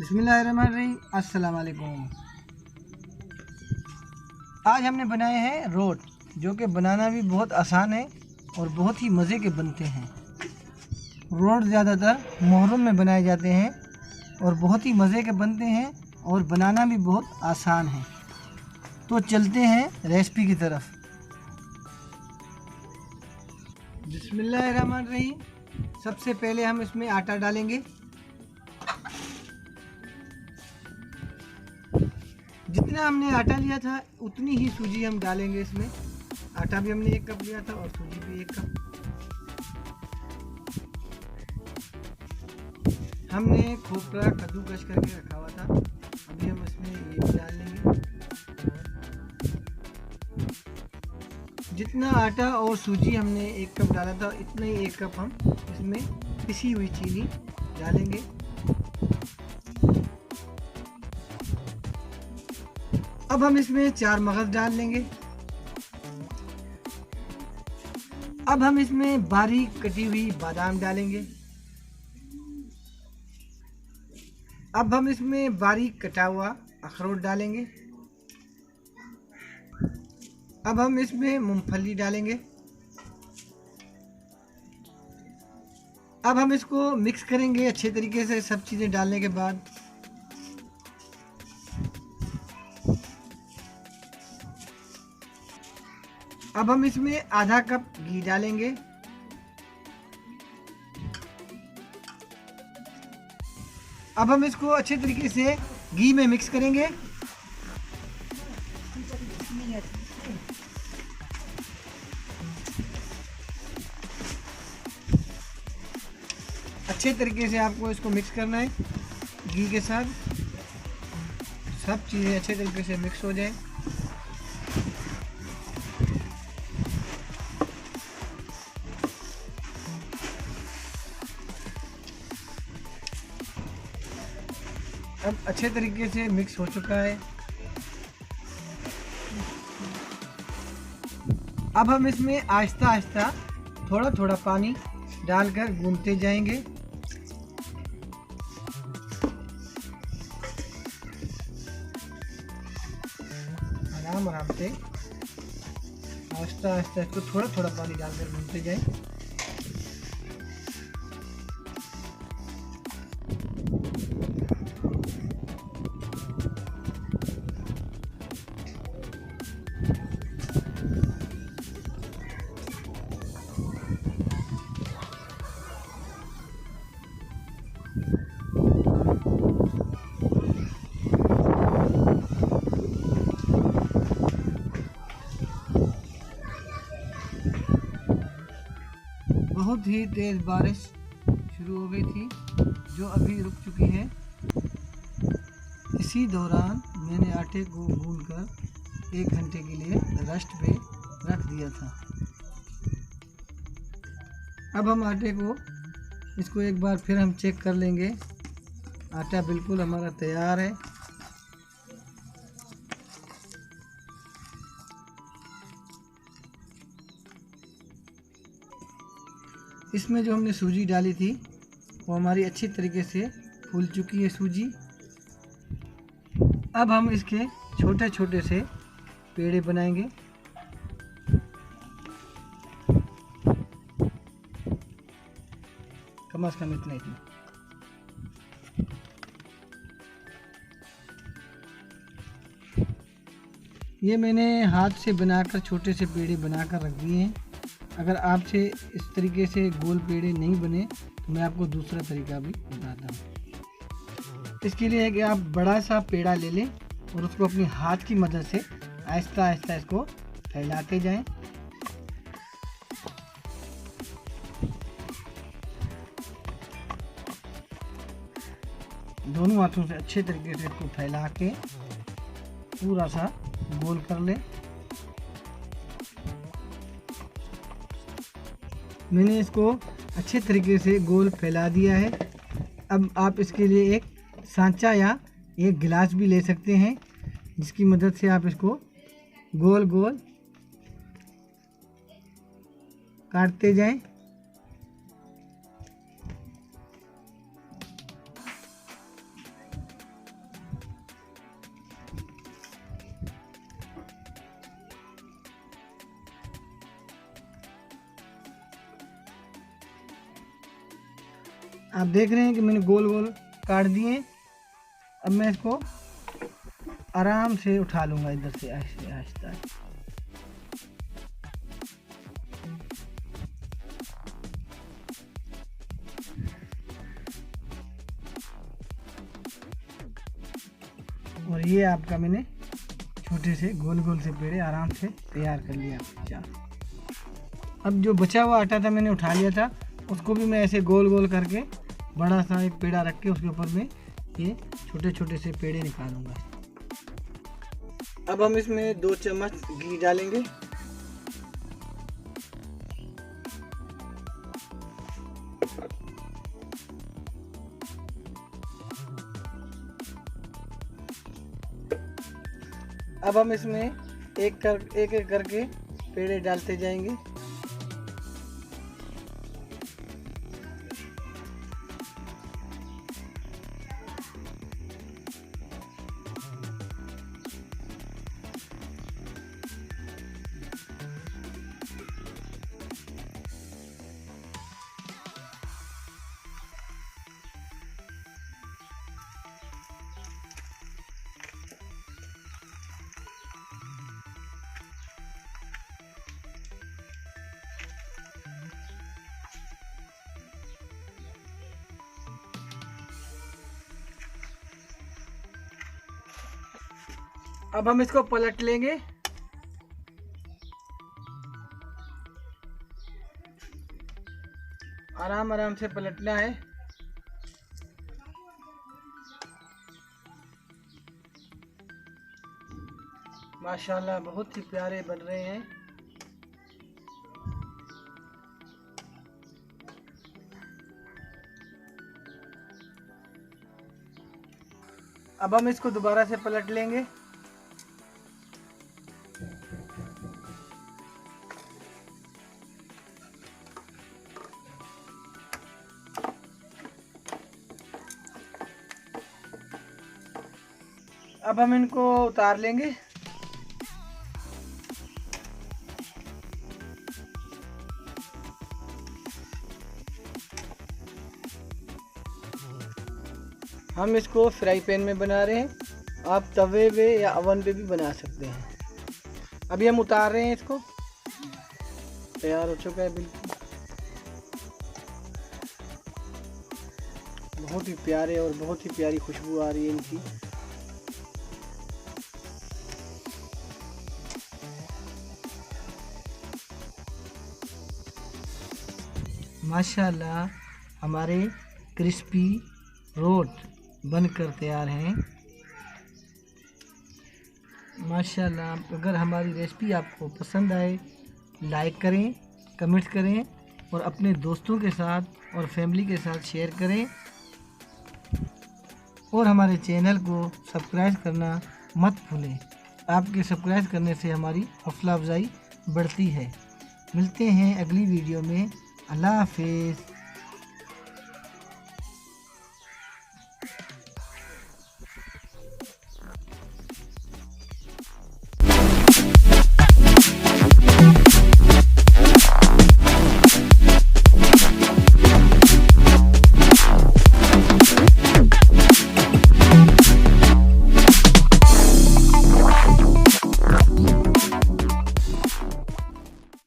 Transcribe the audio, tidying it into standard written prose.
बिस्मिल्लाहिर्रहमानिर्रहीम। अस्सलाम वालेकुम। आज हमने बनाए हैं रोट, जो कि बनाना भी बहुत आसान है और बहुत ही मज़े के बनते हैं। रोट ज़्यादातर मुहर्रम में बनाए जाते हैं और बहुत ही मज़े के बनते हैं और बनाना भी बहुत आसान है। तो चलते हैं रेसिपी की तरफ। बिस्मिल्लाहिर्रहमानिर्रहीम। सबसे पहले हम इसमें आटा डालेंगे। जितना हमने आटा लिया था उतनी ही सूजी हम डालेंगे इसमें। आटा भी हमने 1 कप लिया था और सूजी भी 1 कप। हमने खोपरा कद्दूकस करके रखा हुआ था, अभी हम इसमें ये भी डाल लेंगे। जितना आटा और सूजी हमने 1 कप डाला था इतना ही 1 कप हम इसमें पिसी हुई चीनी डालेंगे। अब हम इसमें 4 मगज डाल लेंगे। अब हम इसमें बारीक कटी हुई बादाम डालेंगे। अब हम इसमें बारीक कटा हुआ अखरोट डालेंगे। अब हम इसमें मूंगफली डालेंगे। अब हम इसको मिक्स करेंगे अच्छे तरीके से सब चीज़ें डालने के बाद। अब हम इसमें आधा कप घी डालेंगे। अब हम इसको अच्छे तरीके से घी में मिक्स करेंगे। अच्छे तरीके से आपको इसको मिक्स करना है घी के साथ। सब चीज़ें अच्छे तरीके से मिक्स हो जाए। अब अच्छे तरीके से मिक्स हो चुका है। अब हम इसमें आहिस्ता आहिस्ता थोड़ा थोड़ा पानी डालकर गूंथते जाएंगे। आराम आराम से आहिस्ता आहिस्ता इसको थोड़ा थोड़ा पानी डालकर गूंथते जाएं। बहुत ही तेज़ बारिश शुरू हो गई थी, जो अभी रुक चुकी है। इसी दौरान मैंने आटे को गूंथकर 1 घंटे के लिए रेस्ट पे रख दिया था। अब हम आटे को इसको एक बार फिर हम चेक कर लेंगे। आटा बिल्कुल हमारा तैयार है। इसमें जो हमने सूजी डाली थी वो हमारी अच्छी तरीके से फूल चुकी है सूजी। अब हम इसके छोटे छोटे से पेड़े बनाएंगे। कम से कम इतना। ये मैंने हाथ से बनाकर छोटे से पेड़े बनाकर रख दिए हैं। अगर आपसे इस तरीके से गोल पेड़े नहीं बने तो मैं आपको दूसरा तरीका भी बताता हूँ। इसके लिए है कि आप बड़ा सा पेड़ा ले लें और उसको अपने हाथ की मदद से आहिस्ता आहिस्ता इसको फैलाते जाएं। दोनों हाथों से अच्छे तरीके से इसको फैला के पूरा सा गोल कर लें। मैंने इसको अच्छे तरीके से गोल फैला दिया है। अब आप इसके लिए एक सांचा या एक गिलास भी ले सकते हैं, जिसकी मदद से आप इसको गोल गोल काटते जाएं। आप देख रहे हैं कि मैंने गोल गोल काट दिए। अब मैं इसको आराम से उठा लूँगा इधर से आहिस्ते आहिस्ते। और ये आपका मैंने छोटे से गोल गोल से पेड़े आराम से तैयार कर लिया। अब जो बचा हुआ आटा था मैंने उठा लिया था, उसको भी मैं ऐसे गोल गोल करके बड़ा सा एक पेड़ा रख के उसके ऊपर में ये छोटे छोटे से पेड़े निकालूंगा। अब हम इसमें 2 चम्मच घी डालेंगे। अब हम इसमें एक एक करके पेड़े डालते जाएंगे। अब हम इसको पलट लेंगे। आराम आराम से पलटना है। माशाल्लाह बहुत ही प्यारे बन रहे हैं। अब हम इसको दोबारा से पलट लेंगे। अब हम इनको उतार लेंगे। हम इसको फ्राई पैन में बना रहे हैं, आप तवे पे या अवन पे भी बना सकते हैं। अभी हम उतार रहे हैं इसको। तैयार हो चुका है बिल्कुल। बहुत ही प्यारे और बहुत ही प्यारी खुशबू आ रही है इनकी। माशाल्लाह हमारे क्रिस्पी रोट बनकर तैयार हैं। माशाल्लाह अगर हमारी रेसिपी आपको पसंद आए लाइक करें, कमेंट करें और अपने दोस्तों के साथ और फैमिली के साथ शेयर करें और हमारे चैनल को सब्सक्राइब करना मत भूलें। आपके सब्सक्राइब करने से हमारी हौसला अफजाई बढ़ती है। मिलते हैं अगली वीडियो में। अल्लाह हाफिज़।